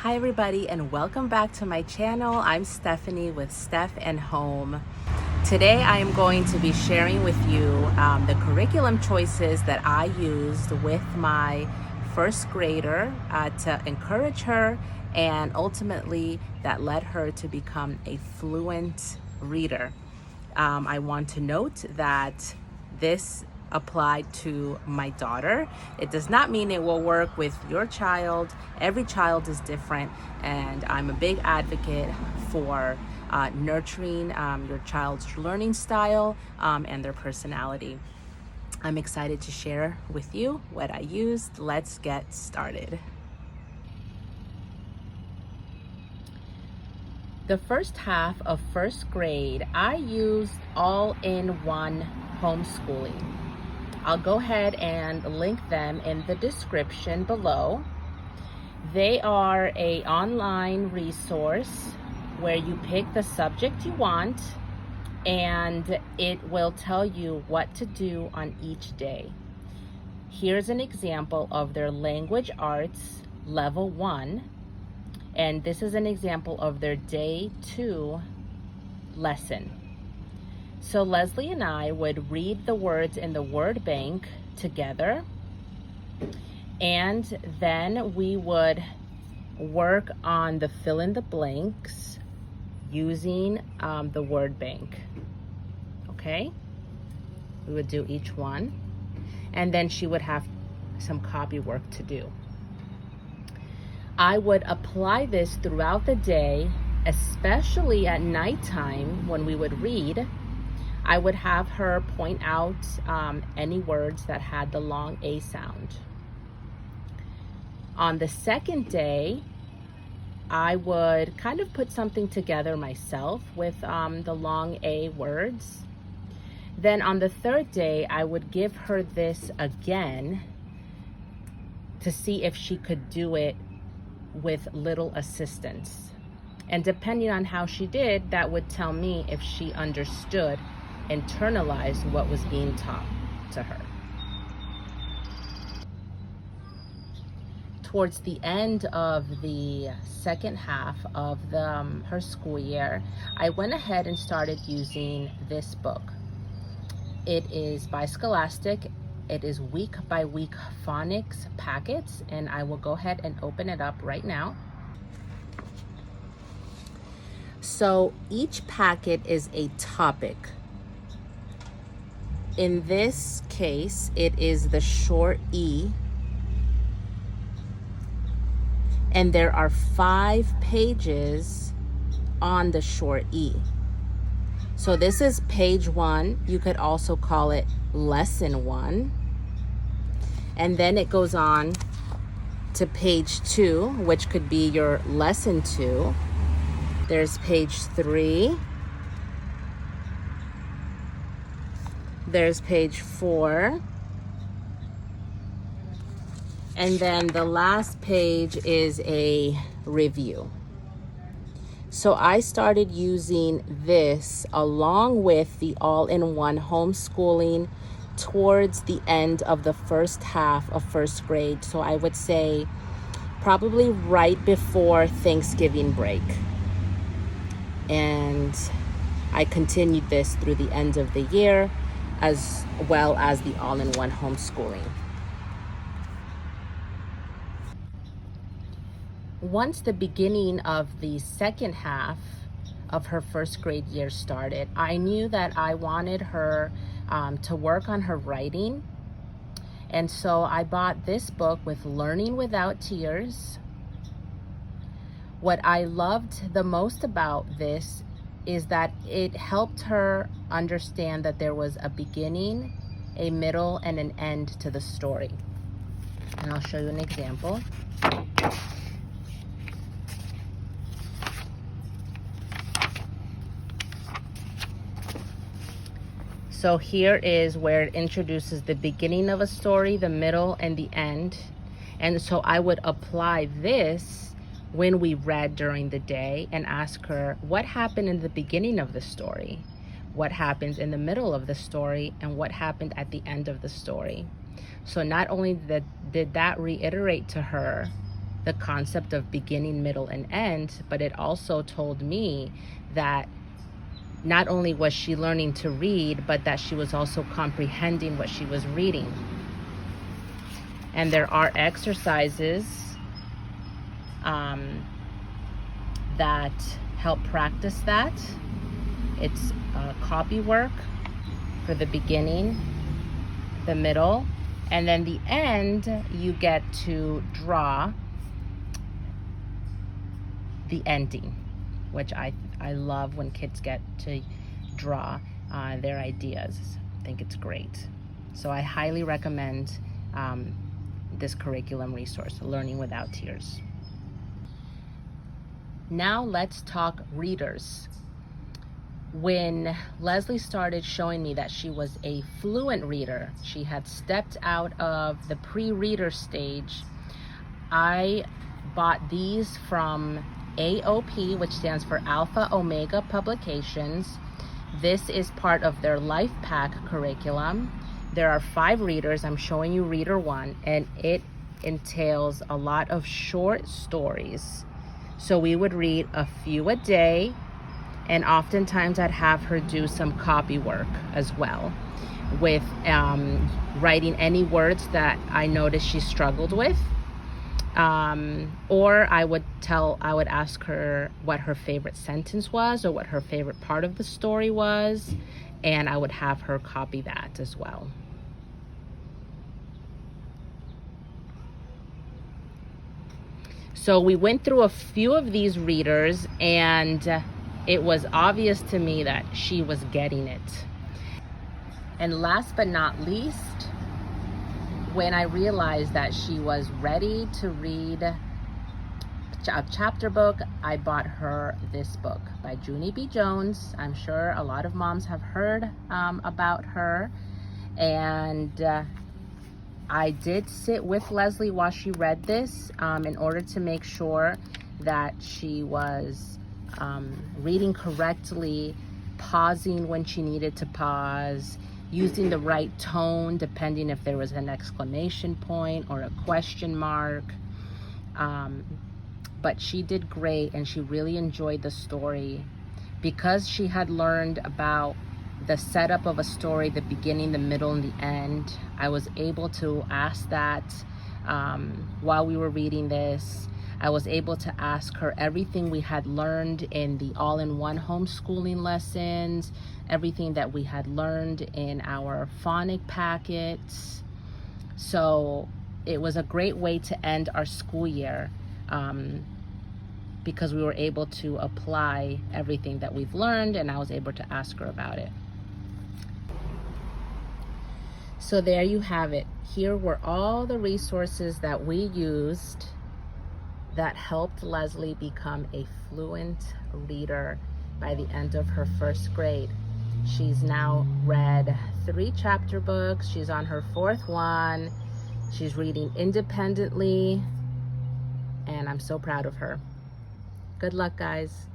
Hi everybody and welcome back to my channel. I'm Stephanie with Steph and Home. Today I am going to be sharing with you the curriculum choices that I used with my first grader to encourage her, and ultimately that led her to become a fluent reader. I want to note that this applied to my daughter. It does not mean it will work with your child. Every child is different, and I'm a big advocate for nurturing your child's learning style and their personality. I'm excited to share with you what I used. Let's get started. The first half of first grade, I used all-in-one homeschooling. I'll go ahead and link them in the description below. They are an online resource where you pick the subject you want and it will tell you what to do on each day. Here's an example of their language arts level 1, and this is an example of their day 2 lesson. So Leslie and I would read the words in the word bank together, and then we would work on the fill in the blanks using the word bank. Okay? We would do each one, and then she would have some copy work to do. I would apply this throughout the day, especially at nighttime when we would read. I would have her point out any words that had the long A sound. On the second day, I would kind of put something together myself with the long A words. Then on the third day, I would give her this again to see if she could do it with little assistance. And depending on how she did, that would tell me if she understood, internalized what was being taught to her. Towards the end of the second half of her school year, I went ahead and started using this book. It is by Scholastic. It is week by week phonics packets, and I will go ahead and open it up right now. So each packet is a topic. In this case, it is the short E, and there are 5 pages on the short E. So this is page 1. You could also call it lesson 1. And then it goes on to page 2, which could be your lesson 2. There's page 3. There's page 4. And then the last page is a review. So I started using this along with the all-in-one homeschooling towards the end of the first half of first grade. So I would say probably right before Thanksgiving break. And I continued this through the end of the year, as well as the all-in-one homeschooling. Once the beginning of the second half of her first grade year started, I knew that I wanted her to work on her writing. And so I bought this book with Learning Without Tears. What I loved the most about this is that it helped her understand that there was a beginning, a middle, and an end to the story. And I'll show you an example. So here is where it introduces the beginning of a story, the middle, and the end. And so I would apply this when we read during the day and ask her what happened in the beginning of the story, what happens in the middle of the story, and what happened at the end of the story. So not only did that reiterate to her the concept of beginning, middle, and end, but it also told me that not only was she learning to read, but that she was also comprehending what she was reading. And there are exercises that help practice that. It's copy work for the beginning, the middle, and then the end. You get to draw the ending, which I love when kids get to draw their ideas. I think it's great. So I highly recommend this curriculum resource, Learning Without Tears. Now let's talk readers. When Leslie started showing me that she was a fluent reader, she had stepped out of the pre-reader stage, I bought these from AOP, which stands for Alpha Omega Publications. This is part of their Life Pack curriculum. There are 5 readers. I'm showing you reader 1, and it entails a lot of short stories. So we would read a few a day, and oftentimes I'd have her do some copy work as well with writing any words that I noticed she struggled with. Or I would ask her what her favorite sentence was or what her favorite part of the story was, and I would have her copy that as well. So we went through a few of these readers, and it was obvious to me that she was getting it. And last but not least, when I realized that she was ready to read a chapter book, I bought her this book by Junie B. Jones. I'm sure a lot of moms have heard about her. And I did sit with Leslie while she read this in order to make sure that she was reading correctly, pausing when she needed to pause, using the right tone depending if there was an exclamation point or a question mark. But she did great, and she really enjoyed the story. Because she had learned about the setup of a story, the beginning, the middle, and the end, I was able to ask that while we were reading this. I was able to ask her everything we had learned in the all-in-one homeschooling lessons, everything that we had learned in our phonic packets. So it was a great way to end our school year because we were able to apply everything that we've learned, and I was able to ask her about it. So there you have it. Here were all the resources that we used that helped Leslie become a fluent reader by the end of her 1st grade. She's now read 3 chapter books. She's on her 4th one. She's reading independently, and I'm so proud of her. Good luck, guys.